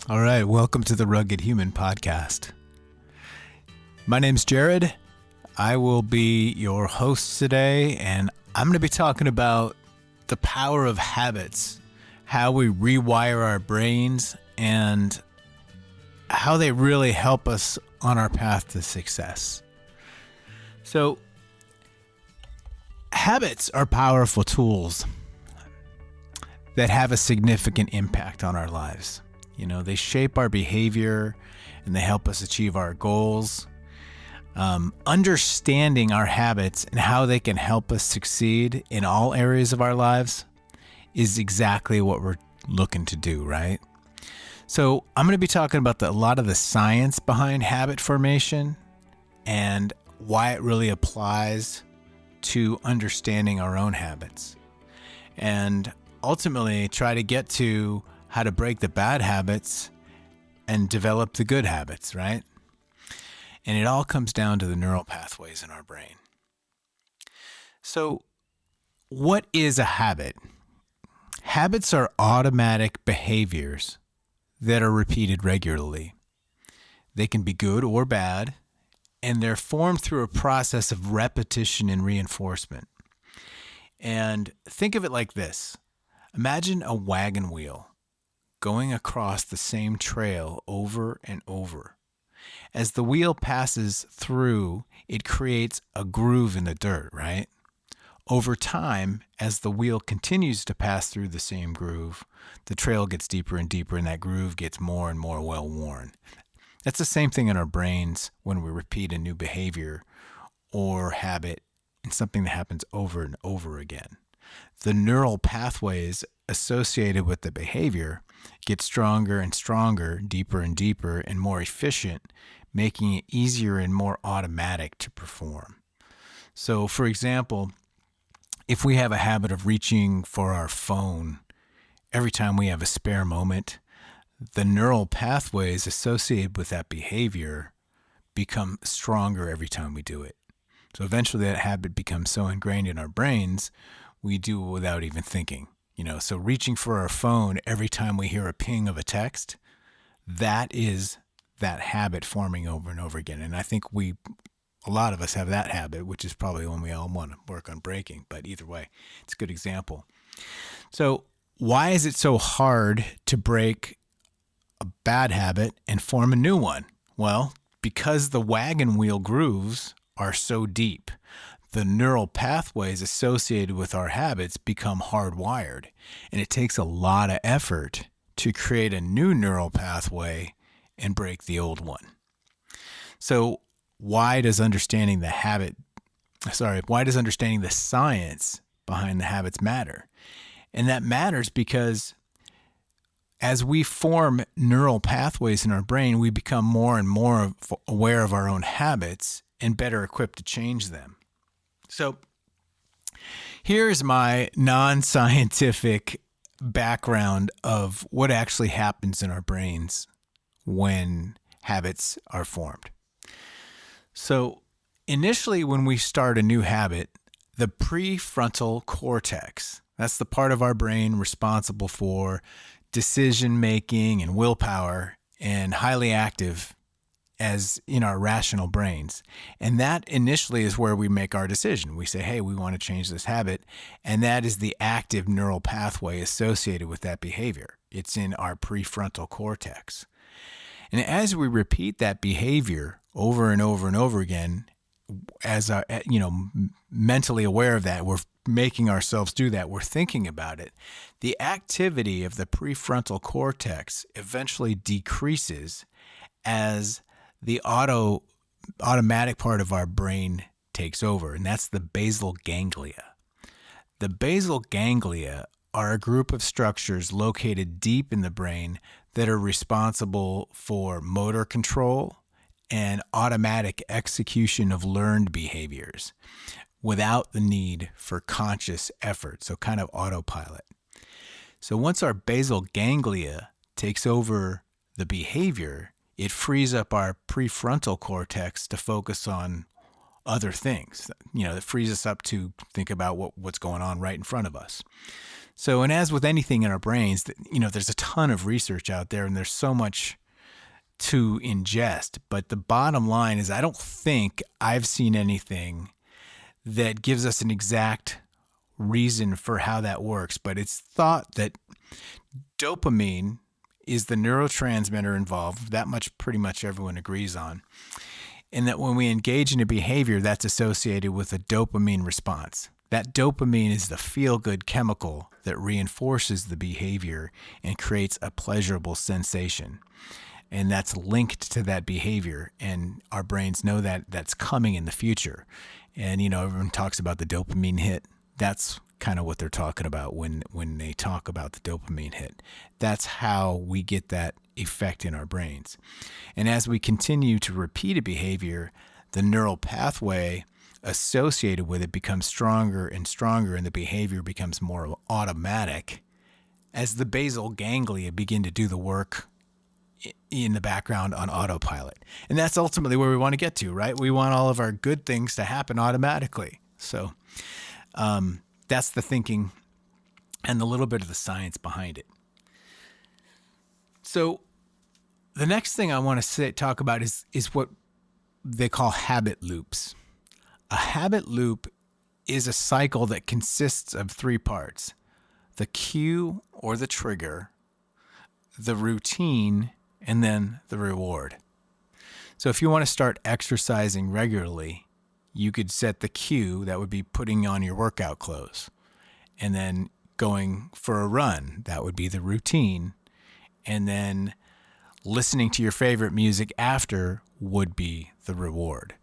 All right, welcome to the Rugged Human Podcast. My name's Jared. I will be your host today, and I'm going to be talking about the power of habits, how we rewire our brains, and how they really help us on our path to success. So, habits are powerful tools that have a significant impact on our lives. You know, they shape our behavior and they help us achieve our goals. Understanding our habits and how they can help us succeed in all areas of our lives is exactly what we're looking to do, right? So I'm going to be talking about a lot of the science behind habit formation and why it really applies to understanding our own habits. And ultimately try to get to how to break the bad habits and develop the good habits, right? And it all comes down to the neural pathways in our brain. So, what is a habit? Habits are automatic behaviors that are repeated regularly. They can be good or bad, and they're formed through a process of repetition and reinforcement. And think of it like this. Imagine a wagon wheel going across the same trail over and over. As the wheel passes through, it creates a groove in the dirt, right? Over time, as the wheel continues to pass through the same groove, the trail gets deeper and deeper and that groove gets more and more well-worn. That's the same thing in our brains when we repeat a new behavior or habit in something that happens over and over again. The neural pathways associated with the behavior get stronger and stronger, deeper and deeper, and more efficient, making it easier and more automatic to perform. So, for example, if we have a habit of reaching for our phone every time we have a spare moment, the neural pathways associated with that behavior become stronger every time we do it. So eventually that habit becomes so ingrained in our brains, we do it without even thinking. So reaching for our phone every time we hear a ping of a text, that is that habit forming over and over again. And I think a lot of us have that habit, which is probably one we all want to work on breaking. But either way, it's a good example. So why is it so hard to break a bad habit and form a new one? Well, because the wagon wheel grooves are so deep. The neural pathways associated with our habits become hardwired, and it takes a lot of effort to create a new neural pathway and break the old one. So why does understanding the science behind the habits matter? And that matters because as we form neural pathways in our brain, we become more and more aware of our own habits and better equipped to change them. So here's my non-scientific background of what actually happens in our brains when habits are formed. So initially, when we start a new habit, the prefrontal cortex, that's the part of our brain responsible for decision-making and willpower and highly active as in our rational brains. And that initially is where we make our decision. We say, hey, we want to change this habit. And that is the active neural pathway associated with that behavior. It's in our prefrontal cortex. And as we repeat that behavior over and over and over again, as mentally aware of that, we're making ourselves do that, we're thinking about it, the activity of the prefrontal cortex eventually decreases as the automatic part of our brain takes over, and that's the basal ganglia. The basal ganglia are a group of structures located deep in the brain that are responsible for motor control and automatic execution of learned behaviors without the need for conscious effort, so kind of autopilot. So once our basal ganglia takes over the behavior, it frees up our prefrontal cortex to focus on other things. It frees us up to think about what's going on right in front of us. So, and as with anything in our brains, there's a ton of research out there and there's so much to ingest. But the bottom line is I don't think I've seen anything that gives us an exact reason for how that works. But it's thought that dopamine is the neurotransmitter involved. That much pretty much everyone agrees on. And that when we engage in a behavior, that's associated with a dopamine response. That dopamine is the feel-good chemical that reinforces the behavior and creates a pleasurable sensation. And that's linked to that behavior. And our brains know that that's coming in the future. And, everyone talks about the dopamine hit. That's kind of what they're talking about when they talk about the dopamine hit. That's how we get that effect in our brains. And as we continue to repeat a behavior, the neural pathway associated with it becomes stronger and stronger, and the behavior becomes more automatic as the basal ganglia begin to do the work in the background on autopilot. And that's ultimately where we want to get to, right? We want all of our good things to happen automatically. So that's the thinking and a little bit of the science behind it. So the next thing I want to talk about is what they call habit loops. A habit loop is a cycle that consists of three parts: the cue or the trigger, the routine, and then the reward. So if you want to start exercising regularly, you could set the cue, that would be putting on your workout clothes, and then going for a run, that would be the routine, and then listening to your favorite music after would be the reward.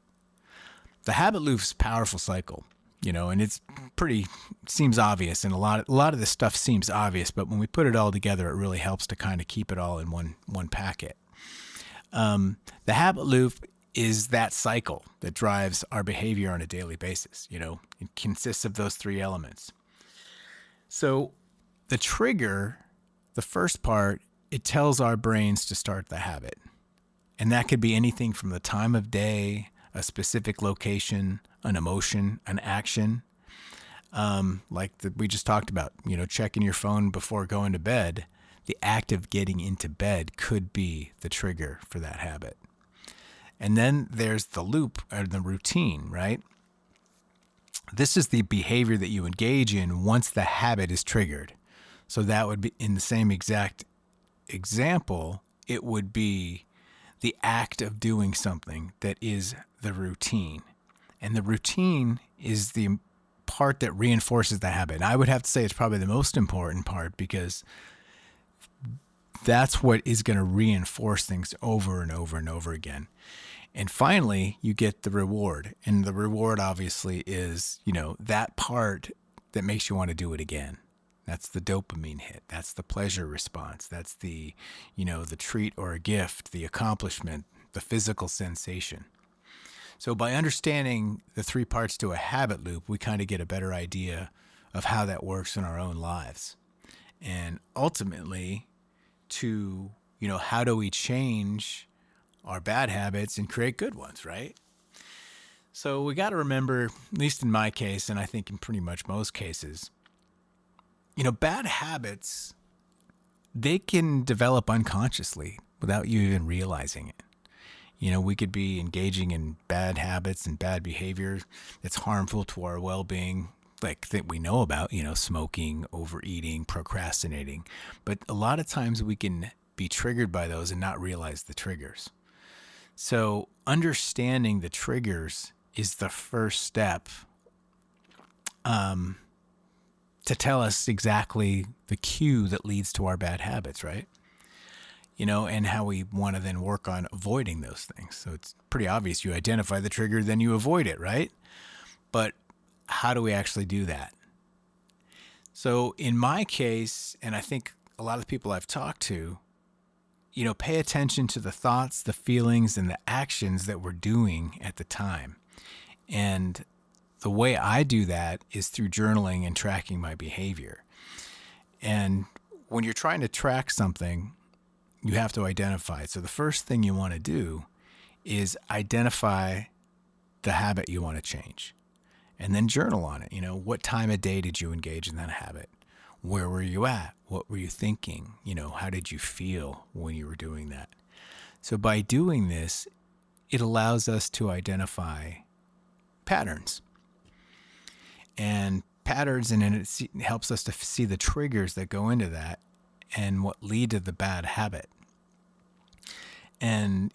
The habit loop's a powerful cycle, and it's seems obvious, and a lot of this stuff seems obvious, but when we put it all together, it really helps to kind of keep it all in one packet. The habit loop is that cycle that drives our behavior on a daily basis. It consists of those three elements. So the trigger, the first part, it tells our brains to start the habit. And that could be anything from the time of day, a specific location, an emotion, an action. We just talked about, checking your phone before going to bed. The act of getting into bed could be the trigger for that habit. And then there's the loop, or the routine, right? This is the behavior that you engage in once the habit is triggered. So that would be, in the same exact example, it would be the act of doing something that is the routine. And the routine is the part that reinforces the habit. And I would have to say it's probably the most important part, because that's what is going to reinforce things over and over and over again. And finally, you get the reward. And the reward obviously is, that part that makes you want to do it again. That's the dopamine hit. That's the pleasure response. That's the treat or a gift, the accomplishment, the physical sensation. So by understanding the three parts to a habit loop, we kind of get a better idea of how that works in our own lives. And ultimately, to, how do we change our bad habits and create good ones, right? So we got to remember, at least in my case, and I think in pretty much most cases, bad habits, they can develop unconsciously without you even realizing it. We could be engaging in bad habits and bad behavior that's harmful to our well-being, like that we know about, smoking, overeating, procrastinating. But a lot of times we can be triggered by those and not realize the triggers. So understanding the triggers is the first step to tell us exactly the cue that leads to our bad habits, right? And how we want to then work on avoiding those things. So it's pretty obvious. You identify the trigger, then you avoid it, right? But how do we actually do that? So in my case, and I think a lot of the people I've talked to, pay attention to the thoughts, the feelings, and the actions that we're doing at the time. And the way I do that is through journaling and tracking my behavior. And when you're trying to track something, you have to identify it. So the first thing you want to do is identify the habit you want to change, and then journal on it. What time of day did you engage in that habit? Where were you at? What were you thinking? How did you feel when you were doing that? So by doing this, it allows us to identify patterns. And patterns, and then it helps us to see the triggers that go into that and what lead to the bad habit. And,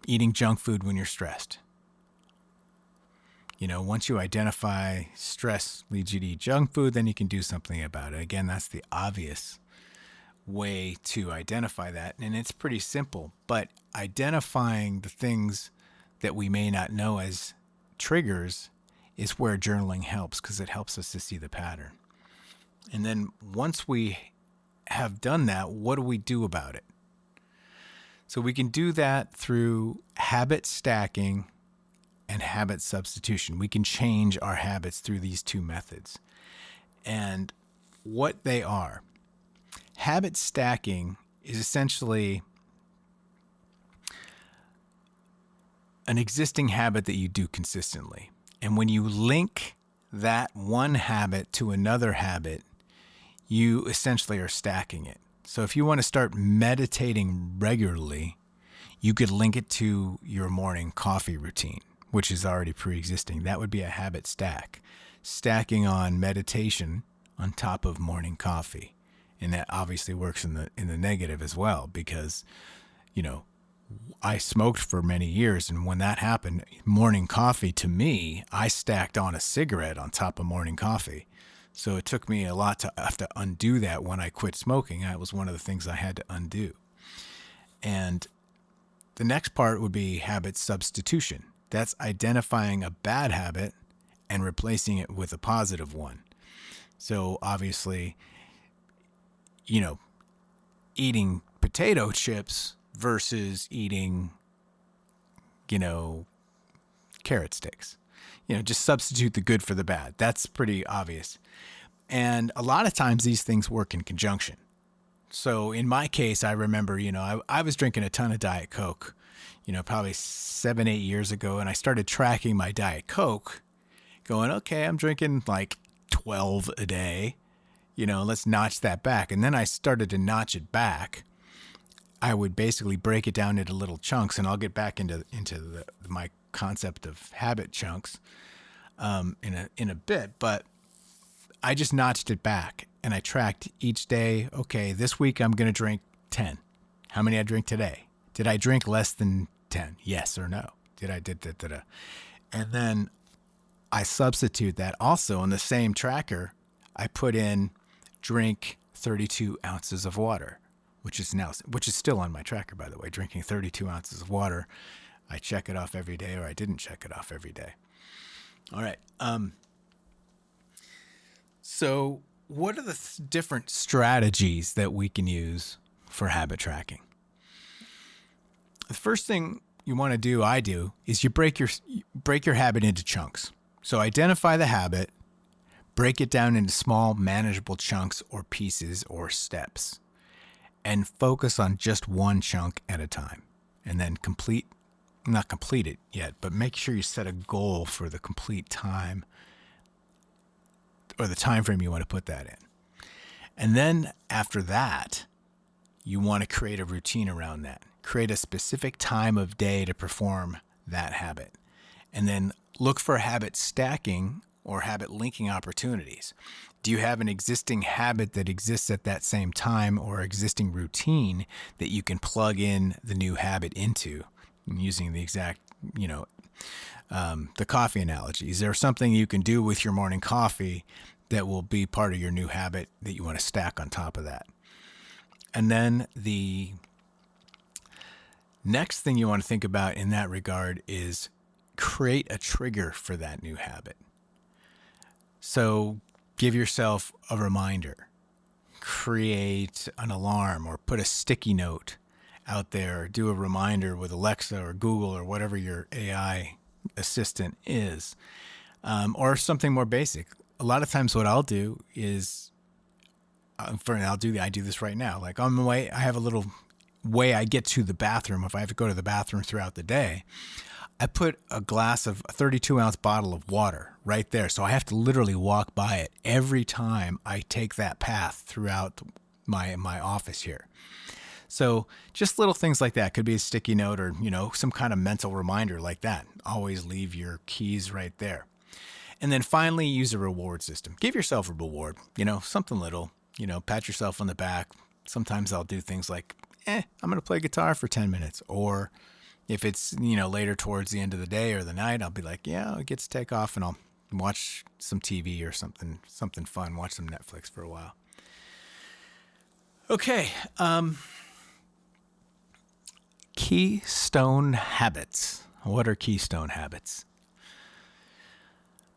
eating junk food when you're stressed. Once you identify stress leads you to eat junk food, then you can do something about it. Again, that's the obvious way to identify that. And it's pretty simple, but identifying the things that we may not know as triggers is where journaling helps, because it helps us to see the pattern. And then once we have done that, what do we do about it? So we can do that through habit stacking and habit substitution. We can change our habits through these two methods. And what they are, habit stacking is essentially an existing habit that you do consistently. And when you link that one habit to another habit, you essentially are stacking it. So if you want to start meditating regularly, you could link it to your morning coffee routine, which is already pre-existing. That would be a habit stack, stacking on meditation on top of morning coffee. And that obviously works in the negative as well, because, I smoked for many years, and when that happened, morning coffee, to me, I stacked on a cigarette on top of morning coffee. So it took me a lot to have to undo that when I quit smoking. That was one of the things I had to undo. And the next part would be habit substitution. That's identifying a bad habit and replacing it with a positive one. So obviously, eating potato chips versus eating, carrot sticks. Just substitute the good for the bad. That's pretty obvious. And a lot of times these things work in conjunction. So in my case, I remember, I was drinking a ton of Diet Coke, probably 7-8 years ago. And I started tracking my Diet Coke, going, okay, I'm drinking like 12 a day. Let's notch that back. And then I started to notch it back. I would basically break it down into little chunks, and I'll get back into my concept of habit chunks in a bit. But I just notched it back, and I tracked each day. Okay, this week I'm going to drink 10. How many I drink today? Did I drink less than 10? Yes or no? And then I substitute that also on the same tracker. I put in drink 32 ounces of water, which is still on my tracker, by the way, drinking 32 ounces of water. I check it off every day, or I didn't check it off every day. All right. So what are the different strategies that we can use for habit tracking? The first thing you want to do, is you break your habit into chunks. So identify the habit, break it down into small, manageable chunks or pieces or steps, and focus on just one chunk at a time. And then not complete it yet, but make sure you set a goal for the complete time, or the time frame you want to put that in. And then after that, you want to create a routine around that. Create a specific time of day to perform that habit. And then look for habit stacking or habit linking opportunities. Do you have an existing habit that exists at that same time, or existing routine that you can plug in the new habit into, using the exact, the coffee analogy? Is there something you can do with your morning coffee that will be part of your new habit that you want to stack on top of that? And then the next thing you want to think about in that regard is create a trigger for that new habit. So give yourself a reminder, create an alarm, or put a sticky note out there, do a reminder with Alexa or Google or whatever your AI assistant is, or something more basic. A lot of times what I'll do is, I do this right now. Like on the way, I have a little way I get to the bathroom. If I have to go to the bathroom throughout the day, I put a 32-ounce bottle of water right there. So I have to literally walk by it every time I take that path throughout my office here. So just little things like that. Could be a sticky note or, some kind of mental reminder like that. Always leave your keys right there. And then finally, use a reward system. Give yourself a reward, something little, pat yourself on the back. Sometimes I'll do things like, I'm going to play guitar for 10 minutes. Or if it's, later towards the end of the day or the night, I'll be like, yeah, I get to take off and I'll watch some TV or something fun, watch some Netflix for a while. Okay. Keystone habits. What are keystone habits?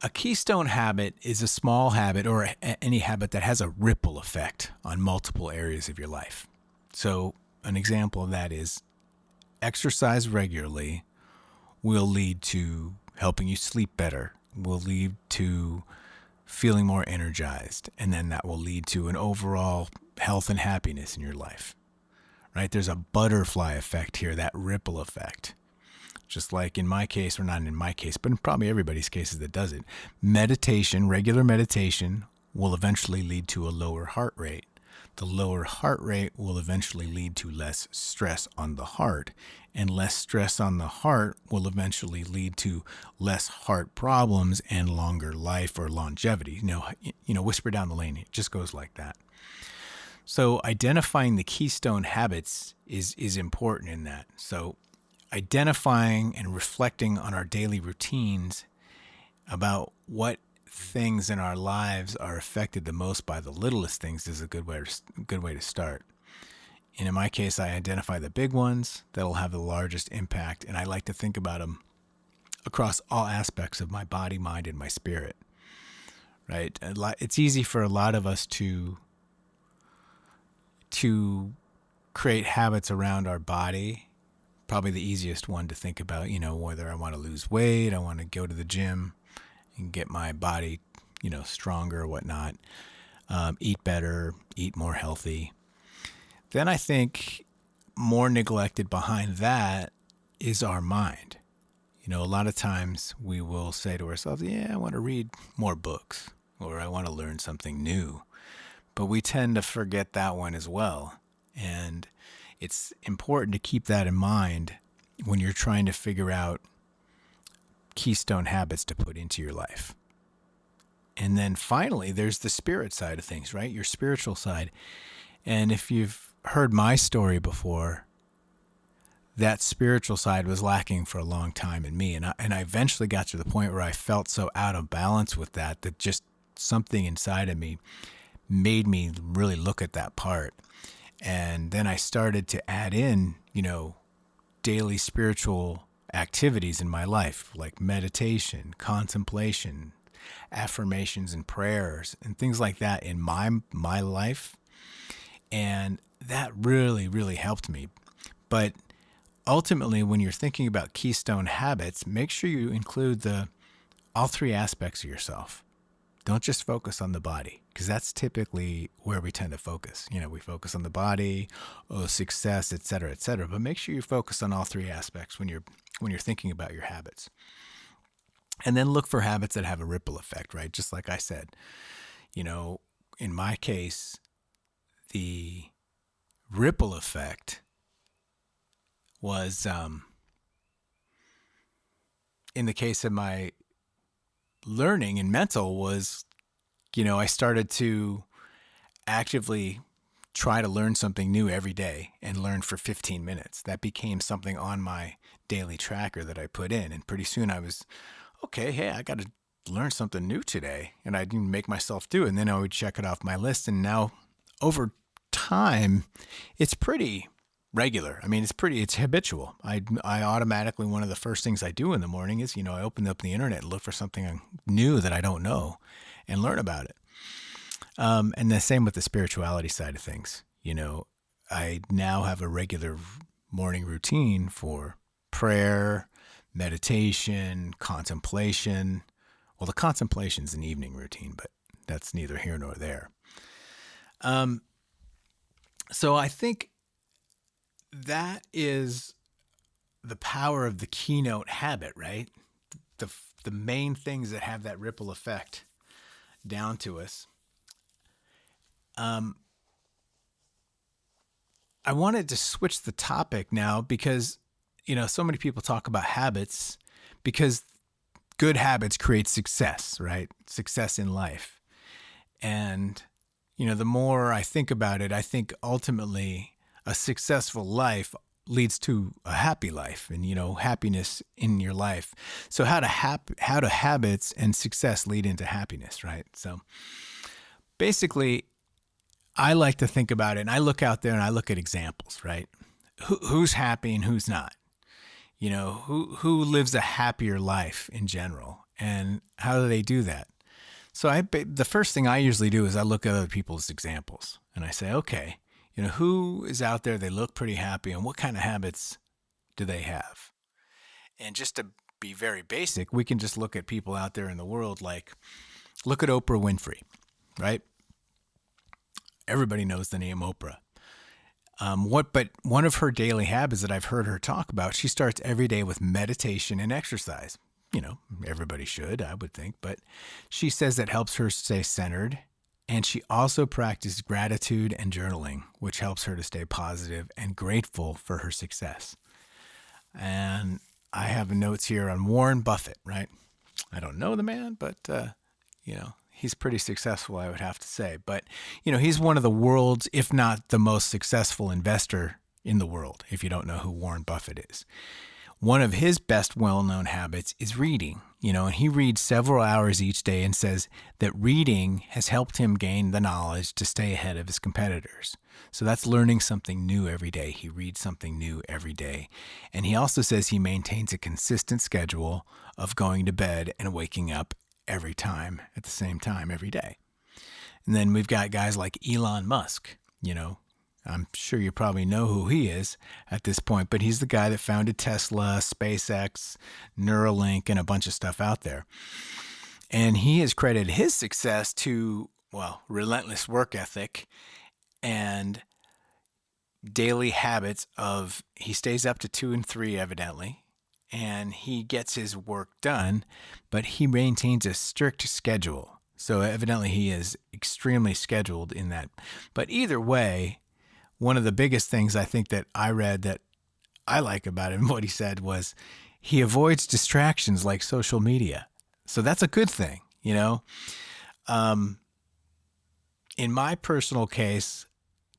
A keystone habit is a small habit or any habit that has a ripple effect on multiple areas of your life. So an example of that is exercise regularly will lead to helping you sleep better, will lead to feeling more energized, and then that will lead to an overall health and happiness in your life. Right? There's a butterfly effect here, that ripple effect. Just like in my case, or not in my case, but in probably everybody's cases that does it. Meditation, regular meditation, will eventually lead to a lower heart rate. The lower heart rate will eventually lead to less stress on the heart. And less stress on the heart will eventually lead to less heart problems and longer life or longevity. Whisper down the lane. It just goes like that. So identifying the keystone habits is important in that. So identifying and reflecting on our daily routines about what things in our lives are affected the most by the littlest things is a good way to start. And in my case, I identify the big ones that'll have the largest impact, and I like to think about them across all aspects of my body, mind, and my spirit. Right? It's easy for a lot of us to create habits around our body. Probably the easiest one to think about, whether I want to lose weight, I want to go to the gym and get my body, stronger or whatnot, eat better, eat more healthy. Then I think more neglected behind that is our mind. A lot of times we will say to ourselves, yeah, I want to read more books or I want to learn something new. But we tend to forget that one as well. And it's important to keep that in mind when you're trying to figure out keystone habits to put into your life. And then finally, there's the spirit side of things, right? Your spiritual side. And if you've heard my story before, that spiritual side was lacking for a long time in me. And I eventually got to the point where I felt so out of balance with that just something inside of me made me really look at that part. And then I started to add in, daily spiritual activities in my life, like meditation, contemplation, affirmations and prayers, and things like that in my life. And that really, really helped me. But ultimately, when you're thinking about keystone habits, make sure you include all three aspects of yourself. Don't just focus on the body, because that's typically where we tend to focus. We focus on the body, success, et cetera, but make sure you focus on all three aspects when you're thinking about your habits. And then look for habits that have a ripple effect, right? Just like I said, in my case, the ripple effect was, in the case of my learning and mental was, I started to actively try to learn something new every day and learn for 15 minutes. That became something on my daily tracker that I put in. And pretty soon I was, okay, hey, I got to learn something new today. And I didn't make myself do it. And then I would check it off my list. And now over time, it's pretty regular. I mean, it's habitual. I automatically, one of the first things I do in the morning is, I open up the internet and look for something new that I don't know and learn about it. And the same with the spirituality side of things. I now have a regular morning routine for prayer, meditation, contemplation. Well, the contemplation's an evening routine, but that's neither here nor there. So I think that is the power of the keynote habit, right? The, the main things that have that ripple effect down to us. I wanted to switch the topic now because, so many people talk about habits because good habits create success, right? Success in life. And, the more I think about it, I think ultimately a successful life leads to a happy life and, happiness in your life. So how do habits and success lead into happiness, right? So basically, I like to think about it, and I look out there and I look at examples, right? Who's happy and who's not? Who lives a happier life in general, and how do they do that? So the first thing I usually do is I look at other people's examples, and I say, okay, who is out there? They look pretty happy, and what kind of habits do they have? And just to be very basic, we can just look at people out there in the world, like look at Oprah Winfrey, right? Everybody knows the name Oprah. But one of her daily habits that I've heard her talk about, she starts every day with meditation and exercise. Everybody should, I would think, but she says that helps her stay centered. And she also practices gratitude and journaling, which helps her to stay positive and grateful for her success. And I have notes here on Warren Buffett, right? I don't know the man, but, he's pretty successful, I would have to say. But, he's one of the world's, if not the most successful investor in the world, if you don't know who Warren Buffett is. One of his best well-known habits is reading, and he reads several hours each day and says that reading has helped him gain the knowledge to stay ahead of his competitors. So that's learning something new every day. He reads something new every day. And he also says he maintains a consistent schedule of going to bed and waking up every time at the same time every day. And then we've got guys like Elon Musk. I'm sure you probably know who he is at this point, but he's the guy that founded Tesla, SpaceX, Neuralink, and a bunch of stuff out there. And he has credited his success to, relentless work ethic and daily habits of, he stays up to 2 and 3 evidently, and he gets his work done, but he maintains a strict schedule. So evidently he is extremely scheduled in that. But either way, one of the biggest things I think that I read that I like about him, what he said was he avoids distractions like social media. So that's a good thing, In my personal case,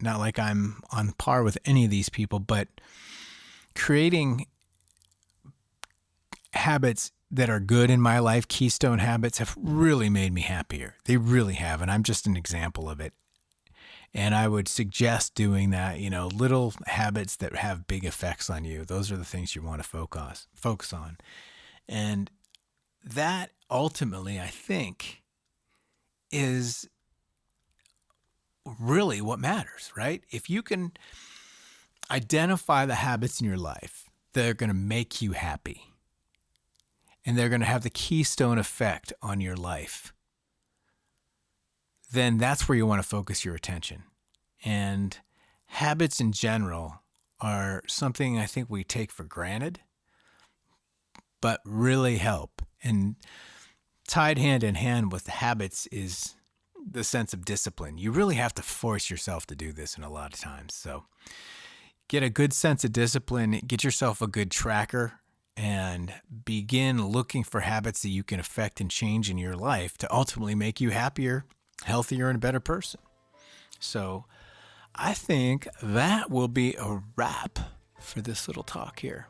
not like I'm on par with any of these people, but creating habits that are good in my life, keystone habits, have really made me happier. They really have, and I'm just an example of it. And I would suggest doing that, little habits that have big effects on you. Those are the things you want to focus on. And that ultimately, I think, is really what matters, right? If you can identify the habits in your life that are going to make you happy, and they're going to have the keystone effect on your life, then that's where you want to focus your attention. And habits in general are something I think we take for granted, but really help. And tied hand in hand with habits is the sense of discipline. You really have to force yourself to do this in a lot of times. So get a good sense of discipline, get yourself a good tracker, and begin looking for habits that you can affect and change in your life to ultimately make you happier, healthier, and a better person. So I think that will be a wrap for this little talk here.